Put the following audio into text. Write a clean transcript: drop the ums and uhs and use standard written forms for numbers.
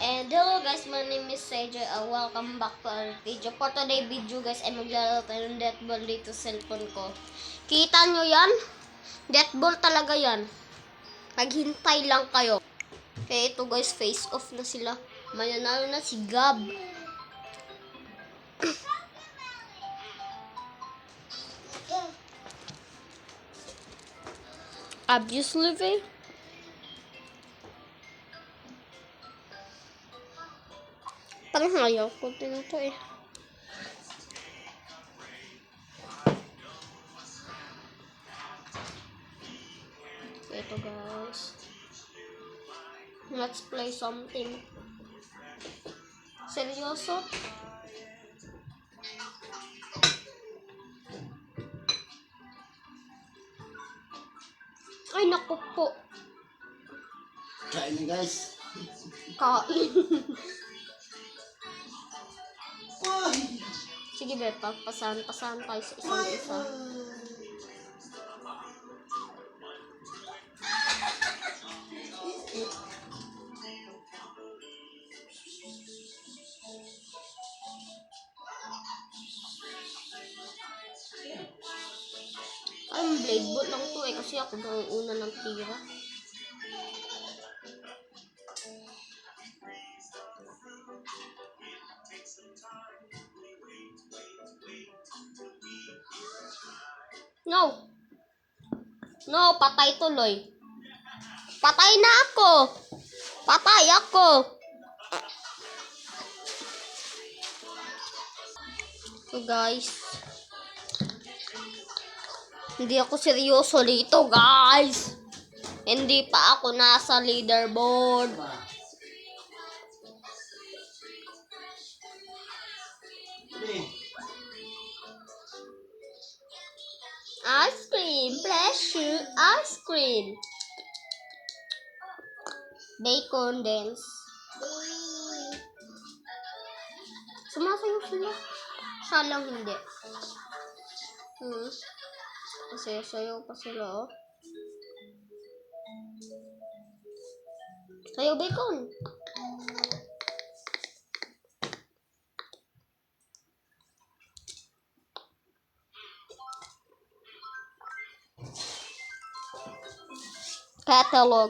And hello guys, my name is CJ. Welcome back to our video. For today video guys, ay maglalaro tayo ng death ball dito sa cellphone ko. Kita nyo yan? Death ball talaga yan. Maghintay lang kayo. Kaya ito guys, face off na sila. Mananalo na si Gab. Obviously, parang ayaw ko din ito eh. Ito guys. Let's play something. Seryoso? Ay, naku po. Kain na guys. Kain. Ay! Sige beta, pasahan tayo sa isang isa. Ay, blade boot lang to eh, kasi ako daw ang una ng tira. No! No, patay tuloy. Patay na ako! Patay ako! So guys, hindi ako seryoso dito guys. Hindi pa ako nasa leaderboard. Ice cream, pleasure, ice cream. Bacon dance. Sumasayaw sila. Salang hindi. Kasi sayaw pa sila oh. Sayaw bacon. Catalog.